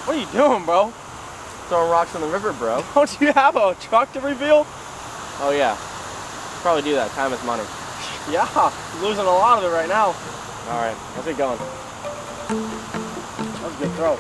What are you doing, bro? Throwing rocks in the river, bro. Don't you have a truck to reveal? Oh yeah. Probably do that. Time is money. Yeah, losing a lot of it right now. All right, let's get going. That was a good throw.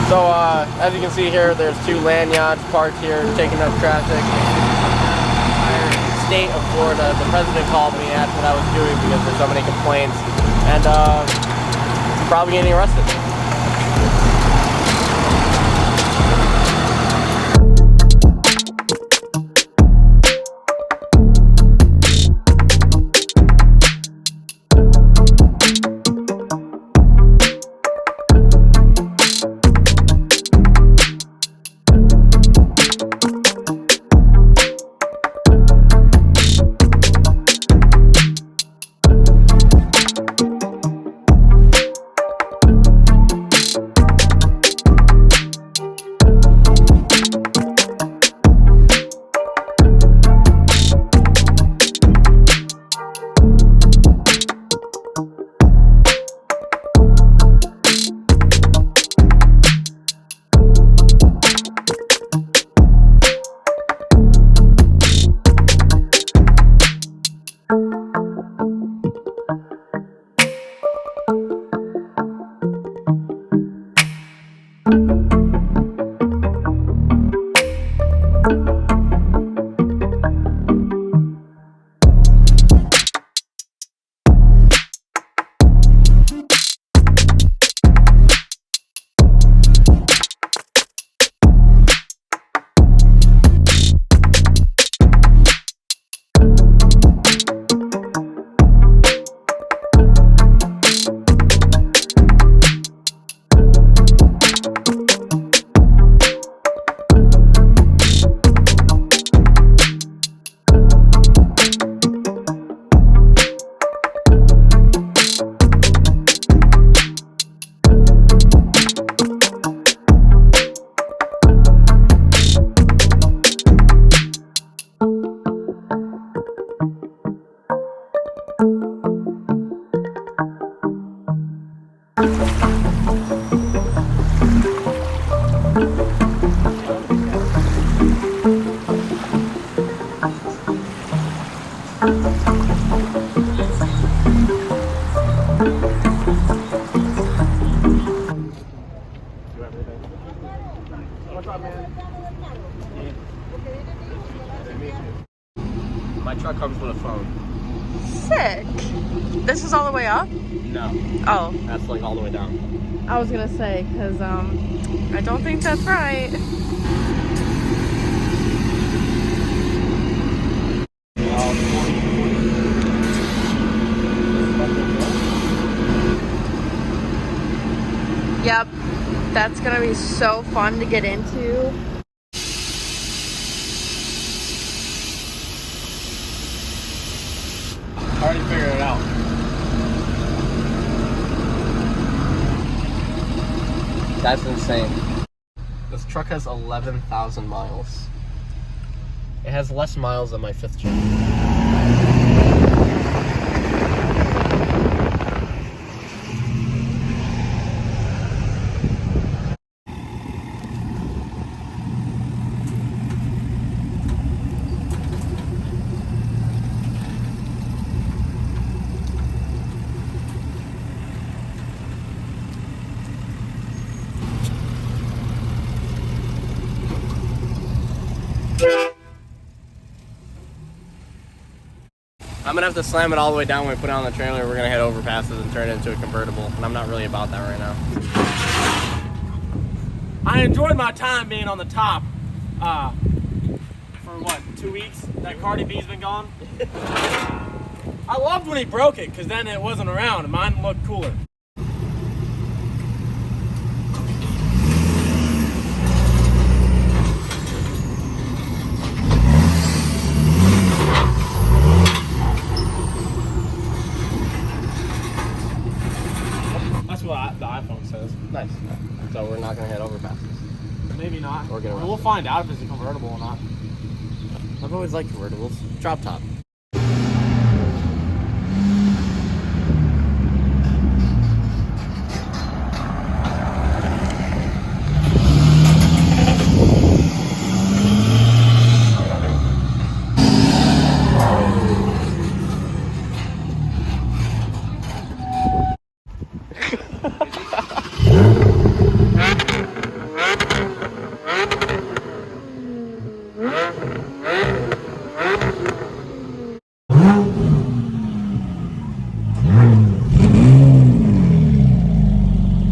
So, as you can see here, there's 2 land yachts parked here, taking up traffic. Entire state of Florida. The president called me, asked what I was doing because there's so many complaints, and probably getting arrested. What's up, man? My truck comes with a phone. Sick. This is all the way up? No. Oh. That's like all the way down. I was gonna say, because I don't think that's right. Yep. That's gonna be so fun to get into. I already figured it out. That's insane. This truck has 11,000 miles. It has less miles than my 5th gen. gonna have to slam it all the way down when we put it on the trailer. We're gonna hit overpasses and turn it into a convertible, and I'm not really about that right now. I enjoyed my time being on the top for what, 2 weeks that Cardi B's been gone. I loved when he broke it because then it wasn't around and mine looked cooler. That's what the iPhone says. Nice. So we're not gonna hit overpasses. Maybe not. Or get around. We'll find out if it's a convertible or not. I've always liked convertibles. Drop top.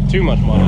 Too much money.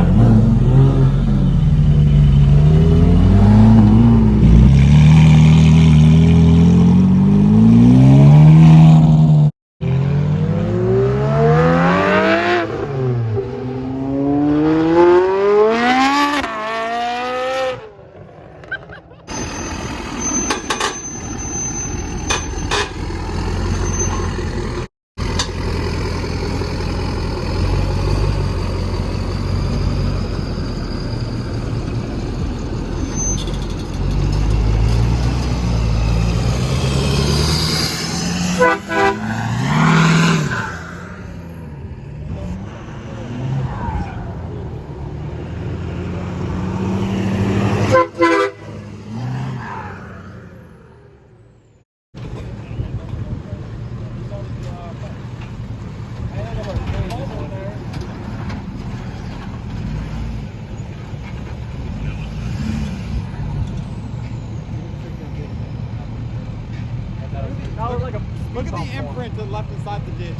Look at the imprint that left inside the ditch.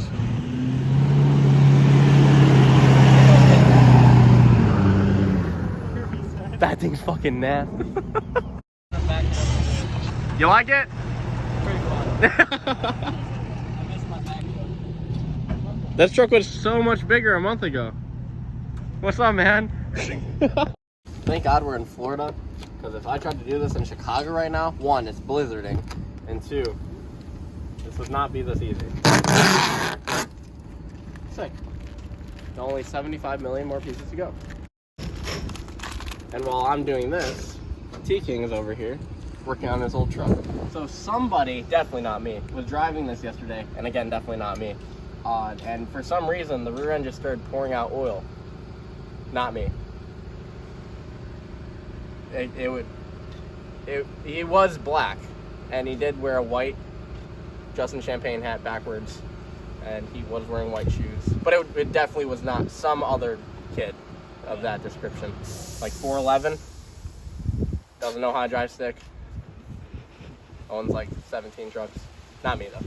That thing's fucking nasty. You like it? This truck was so much bigger a month ago. What's up, man? Thank God we're in Florida, because if I tried to do this in Chicago right now, one, it's blizzarding, and two, this would not be this easy. Sick. Only 75 million more pieces to go. And while I'm doing this, T-King is over here working on this old truck. So somebody, definitely not me, was driving this yesterday, and again, definitely not me. And for some reason, the rear end just started pouring out oil. Not me. He was black, and he did wear a white Justin Champagne hat backwards, and he was wearing white shoes. But it definitely was not some other kid of that description. Like 4'11", doesn't know how to drive stick, owns like 17 trucks. Not me though.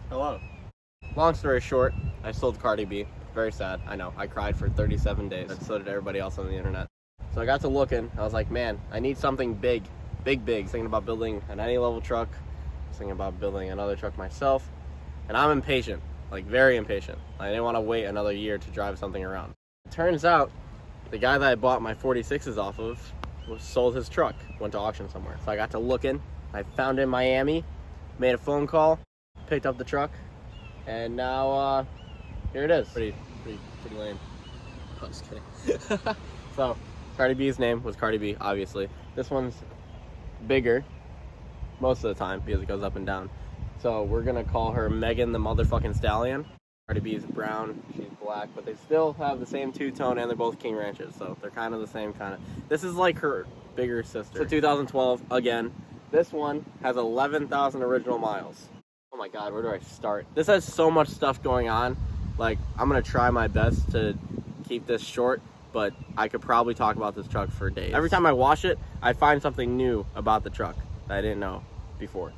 Hello. Long story short, I sold Cardi B. Very sad. I know. I cried for 37 days. And so did everybody else on the internet. So I got to looking. I was like, man, I need something big. Big. Thinking about building an any level truck. Thinking about building another truck myself. And I'm impatient. Like, very impatient. I didn't want to wait another year to drive something around. It turns out, the guy that I bought my 46s off of sold his truck. Went to auction somewhere. So I got to looking. I found it in Miami. Made a phone call. Picked up the truck. And now, here it is. Pretty lame. I'm just kidding. So, Cardi B's name was Cardi B, obviously. This one's bigger most of the time because it goes up and down. So we're gonna call her Megan the motherfucking Stallion. Cardi B is brown, she's black, but they still have the same two-tone and they're both King Ranches, so they're kind of the same kind of. This is like her bigger sister. So 2012, again. This one has 11,000 original miles. Oh my God, where do I start? This has so much stuff going on. Like, I'm gonna try my best to keep this short, but I could probably talk about this truck for days. Every time I wash it, I find something new about the truck that I didn't know before.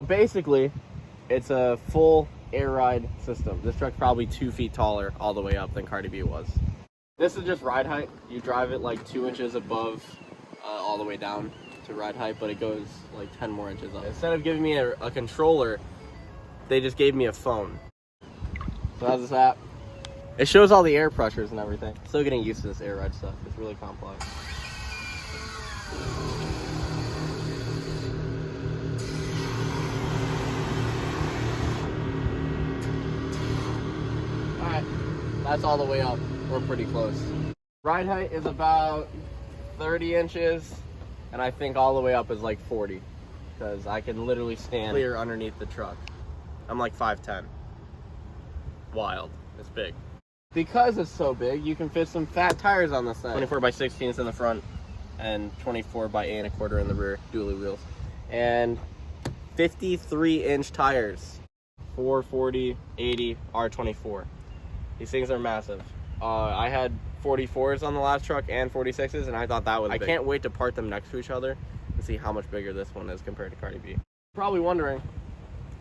Basically, it's a full air ride system. This truck's probably 2 feet taller all the way up than Cardi B was. This is just ride height. You drive it like 2 inches above all the way down to ride height, but it goes like 10 more inches up. Instead of giving me a controller, they just gave me a phone. So how's this app? It shows all the air pressures and everything. Still getting used to this air ride stuff. It's really complex. Alright, that's all the way up. We're pretty close. Ride height is about 30 inches, and I think all the way up is like 40, because I can literally stand clear underneath the truck. I'm like 5'10". Wild. It's big. Because it's so big, you can fit some fat tires on this thing. 24 by 16s in the front and 24 by 8 1/4 in the rear, dually wheels. And 53-inch tires, 440, 80, R24. These things are massive. I had 44s on the last truck and 46s, and I thought that was big. I can't wait to part them next to each other and see how much bigger this one is compared to Cardi B. Probably wondering,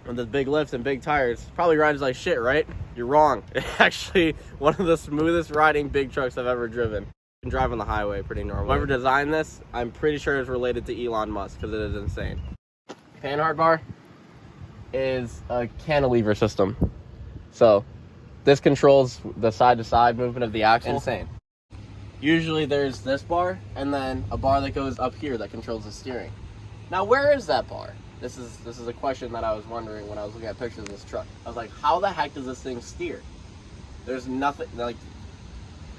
with the big lifts and big tires, probably rides like shit, right? You're wrong. It's actually one of the smoothest riding big trucks I've ever driven. You can drive on the highway pretty normal. Whoever designed this, I'm pretty sure is related to Elon Musk, because it is insane. Panhard bar is a cantilever system. So this controls the side-to-side movement of the axle. Insane. Usually there's this bar, and then a bar that goes up here that controls the steering. Now, where is that bar? This is a question that I was wondering when I was looking at pictures of this truck. I was like, how the heck does this thing steer? There's nothing, like,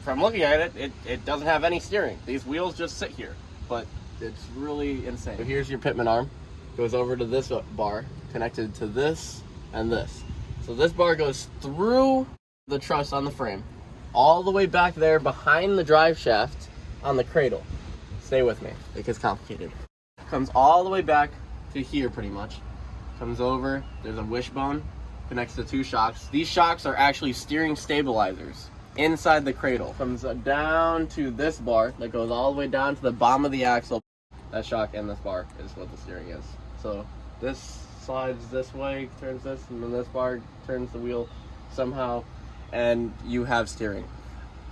from looking at it, it doesn't have any steering. These wheels just sit here, but it's really insane. So here's your pitman arm. Goes over to this bar, connected to this and this. So this bar goes through the truss on the frame, all the way back there behind the drive shaft on the cradle. Stay with me, it gets complicated. Comes all the way back to here pretty much. Comes over, there's a wishbone, connects to 2 shocks. These shocks are actually steering stabilizers inside the cradle. Comes down to this bar that goes all the way down to the bottom of the axle. That shock and this bar is what the steering is. So this slides this way, turns this, and then this bar turns the wheel somehow, and you have steering.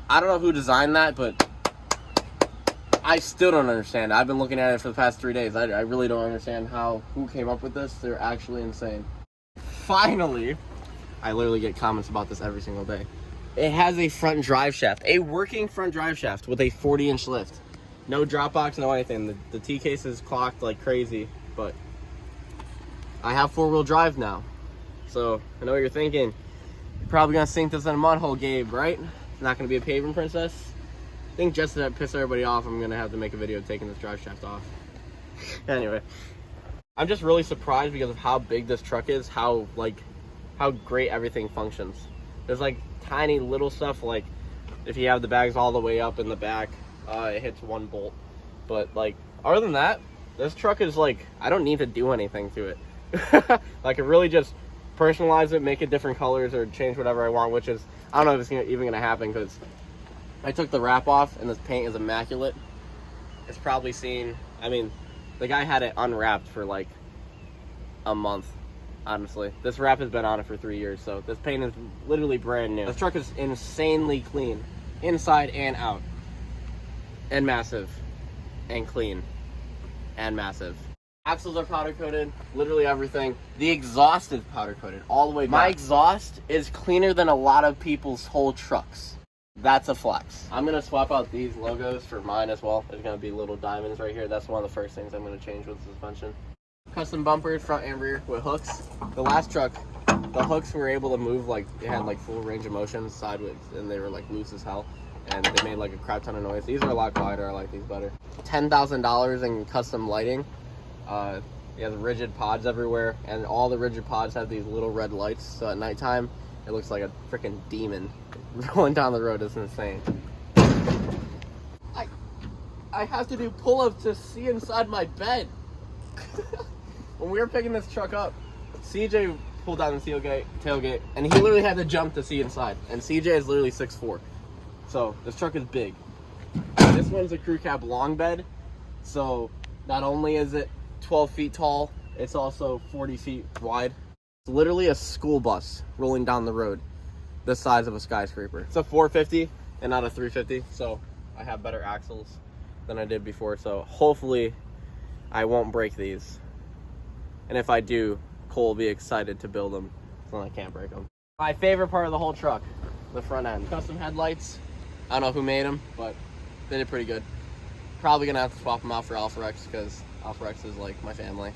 I don't know who designed that, but I still don't understand. I've been looking at it for the past 3 days. I really don't understand who came up with this. They're actually insane. Finally, I literally get comments about this every single day. It has a front drive shaft, a working front drive shaft with a 40-inch lift. No drop box, no anything. The T-case is clocked like crazy, but I have 4-wheel drive now. So I know what you're thinking. You're probably gonna sink this in a mud hole, Gabe, right? It's not gonna be a paving princess. I think just to piss everybody off, I'm gonna have to make a video taking this drive shaft off. Anyway, I'm just really surprised because of how big this truck is, how great everything functions. There's like tiny little stuff, like if you have the bags all the way up in the back, it hits 1 bolt. But like, other than that, this truck is like, I don't need to do anything to it. Like, I really just personalize it, make it different colors, or change whatever I want, which is, I don't know if it's even gonna happen, because I took the wrap off and this paint is immaculate. It's probably seen, I mean, the guy had it unwrapped for like a month, honestly. This wrap has been on it for 3 years, so this paint is literally brand new. This truck is insanely clean, inside and out, and massive, and clean, and massive. Axles are powder coated, literally everything. The exhaust is powder coated all the way back. My exhaust is cleaner than a lot of people's whole trucks. That's a flex. I'm gonna swap out these logos for mine as well. There's gonna be little diamonds right here. That's one of the first things I'm gonna change with the suspension. Custom bumpers, front and rear with hooks. The last truck, the hooks were able to move, like, it had like full range of motion sideways, and they were like loose as hell. and they made like a crap ton of noise. These are a lot quieter. I like these better. $10,000 in custom lighting. He has rigid pods everywhere, and all the rigid pods have these little red lights, so at nighttime it looks like a freaking demon rolling down the road. It's insane. I have to do pull-ups to see inside my bed. When we were picking this truck up, CJ pulled down the tailgate, and he literally had to jump to see inside. And CJ is literally 6'4", so this truck is big. This one's a crew cab long bed, so not only is it 12 feet tall, it's also 40 feet wide. It's literally a school bus rolling down the road, the size of a skyscraper. It's a 450 and not a 350, so I have better axles than I did before, so hopefully I won't break these. And if I do, Cole will be excited to build them, so I can't break them. My favorite part of the whole truck, the front end. Custom headlights. I don't know who made them, but they did pretty good. Probably gonna have to swap them out for Alpha Rex, because Alpha Rex is like my family.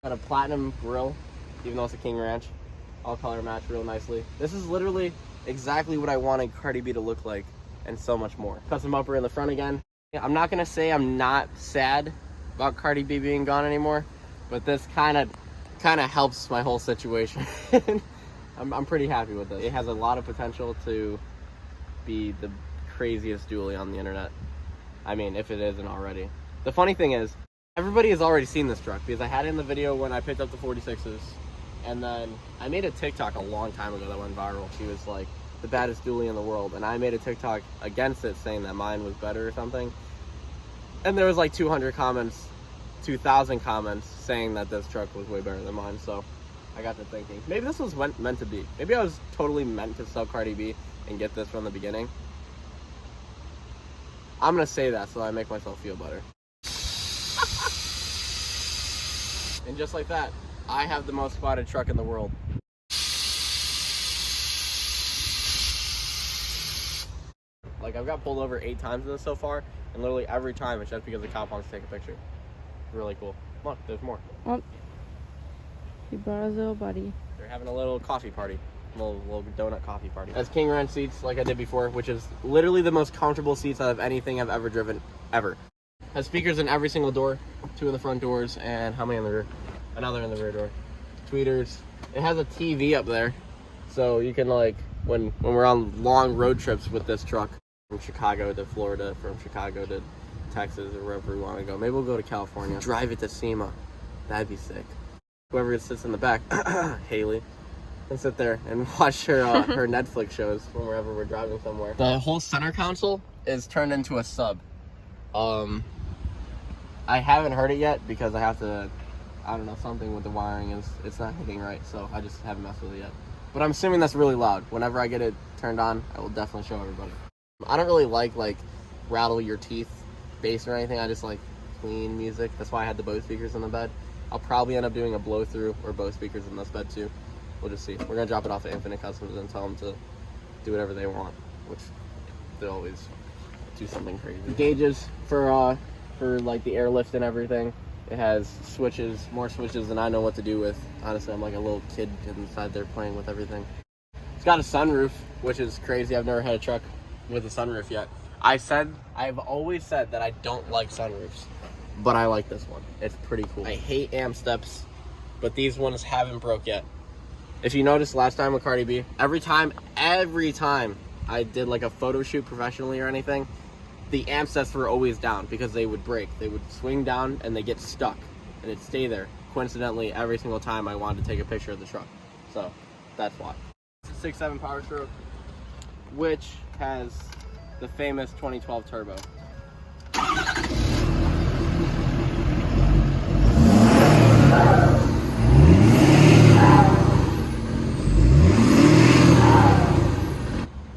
Got a platinum grill, even though it's a King Ranch. All color match real nicely. This is literally exactly what I wanted Cardi B to look like, and so much more. Custom bumper in the front again. I'm not gonna say I'm not sad about Cardi B being gone anymore, but this kind of helps my whole situation. I'm pretty happy with it. It has a lot of potential to be the craziest dually on the internet. I mean, if it isn't already. The funny thing is, everybody has already seen this truck because I had it in the video when I picked up the 46s, and then I made a TikTok a long time ago that went viral. She was like, the baddest dually in the world, and I made a TikTok against it saying that mine was better or something, and there was like 200 comments, 2,000 comments saying that this truck was way better than mine. So I got to thinking, maybe this was meant to be. Maybe I was totally meant to sell Cardi B and get this from the beginning. I'm gonna say that so I make myself feel better. And just like that, I have the most spotted truck in the world. Like, I've got pulled over 8 times in this so far, and literally every time it's just because the cop wants to take a picture. It's really cool. Look, there's more. Oh, he brought his little buddy. They're having a little coffee party. Little donut coffee party. That's King Ranch seats, like I did before, which is literally the most comfortable seats out of anything I've ever driven, ever. Has speakers in every single door, 2 in the front doors, and how many in the rear? Another in the rear door. Tweeters. It has a TV up there, so you can, like, when we're on long road trips with this truck, from Chicago to Florida, from Chicago to Texas, or wherever we want to go. Maybe we'll go to California. Drive it to SEMA. That'd be sick. Whoever sits in the back, Haley, can sit there and watch her her Netflix shows from wherever we're driving somewhere. The whole center console is turned into a sub. I haven't heard it yet because I have to, I don't know, something with the wiring it's not hitting right, so I just haven't messed with it yet. But I'm assuming that's really loud. Whenever I get it turned on, I will definitely show everybody. I don't really like rattle your teeth bass or anything. I just like clean music. That's why I had the Bose speakers in the bed. I'll probably end up doing a blow through or Bose speakers in this bed too. We'll just see. We're gonna drop it off at Infinite Customs and tell them to do whatever they want, which they always do something crazy. Gauges for like the airlift and everything. It has switches, more switches than I know what to do with. Honestly, I'm like a little kid inside there playing with everything. It's got a sunroof, which is crazy. I've never had a truck with a sunroof yet. I've always said that I don't like sunroofs, but I like this one. It's pretty cool. I hate amp steps, but these ones haven't broke yet. If you noticed last time with Cardi B, every time I did like a photo shoot professionally or anything, the amp steps were always down because they would break. They would swing down and they get stuck and it'd stay there. Coincidentally, every single time I wanted to take a picture of the truck. So that's why. 6.7 Power Stroke, which has the famous 2012 turbo.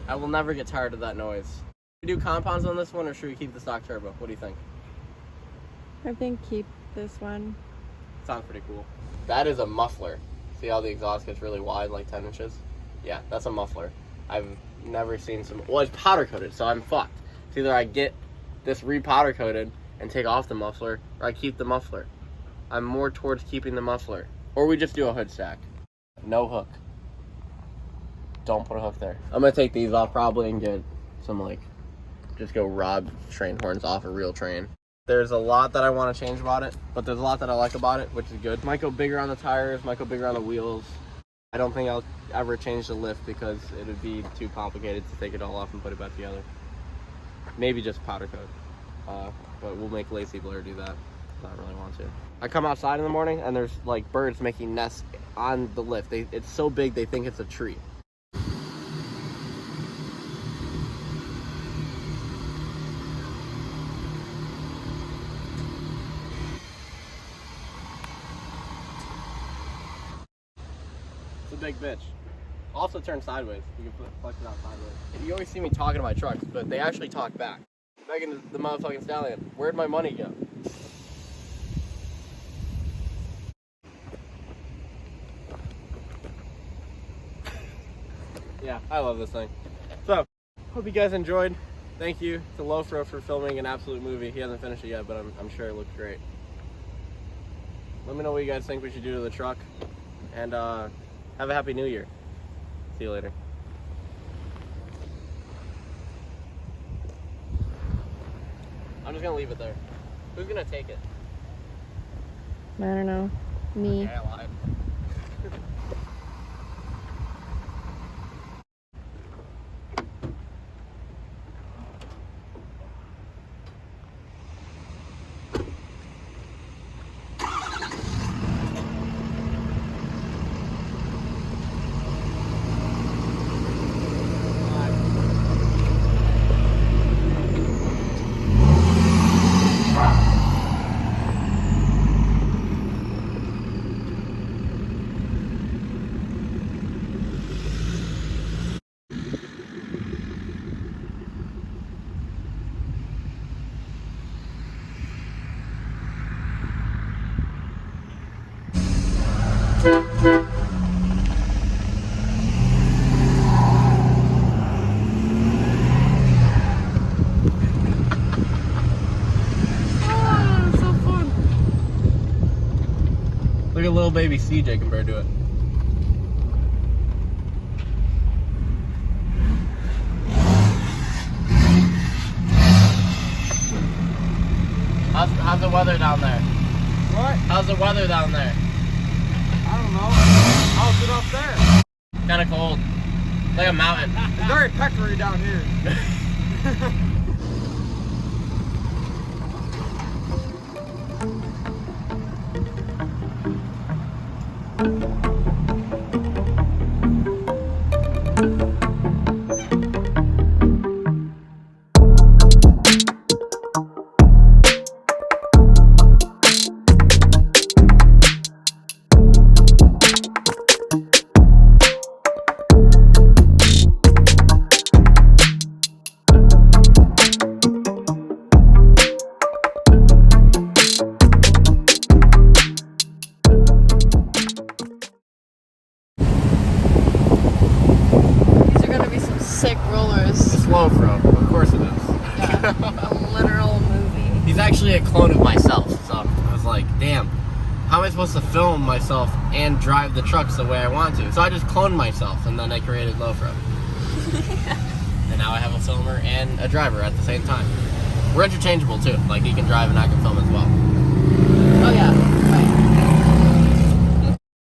I will never get tired of that noise. Should we do compounds on this one or should we keep the stock turbo? What do you think? I think keep this one. Sounds pretty cool. That is a muffler. See how the exhaust gets really wide, like 10 inches? Yeah, that's a muffler. I've never seen some, well, it's powder coated, so I'm fucked. It's either I get this re-powder coated and take off the muffler, or I keep the muffler. I'm more towards keeping the muffler. Or we just do a hood stack. No hook. Don't put a hook there. I'm gonna take these off probably and get some like just go rob train horns off a real train. There's a lot that I want to change about it, but there's a lot that I like about it, which is good. Might go bigger on the tires, might go bigger on the wheels. I don't think I'll ever change the lift because it would be too complicated to take it all off and put it back together. Maybe just powder coat, but we'll make Lacy Blair do that. I don't really want to. I come outside in the morning and there's like birds making nests on the lift. It's so big they think it's a tree. It's a big bitch. Also turn sideways. You can flex it out sideways. You always see me talking to my trucks, but they actually talk back. Megan, the motherfucking Stallion, where'd my money go? Yeah, I love this thing. So, hope you guys enjoyed. Thank you to Lofro for filming an absolute movie. He hasn't finished it yet, but I'm sure it looks great. Let me know what you guys think we should do to the truck. And have a happy new year. See you later. I'm just gonna leave it there. Who's gonna take it? I don't know. Me. Yeah, I lied. Look at little baby CJ compared to it. How's the weather down there? What? How's the weather down there? I don't know. How's it up there? Kind of cold. Like a mountain. It's very peckery down here. Sick rollers. It's Lofro, of course it is. Yeah, a literal movie. He's actually a clone of myself, so I was like, damn, how am I supposed to film myself and drive the trucks the way I want to? So I just cloned myself, and then I created Lofro. And now I have a filmer and a driver at the same time. We're interchangeable too, like he can drive and I can film as well.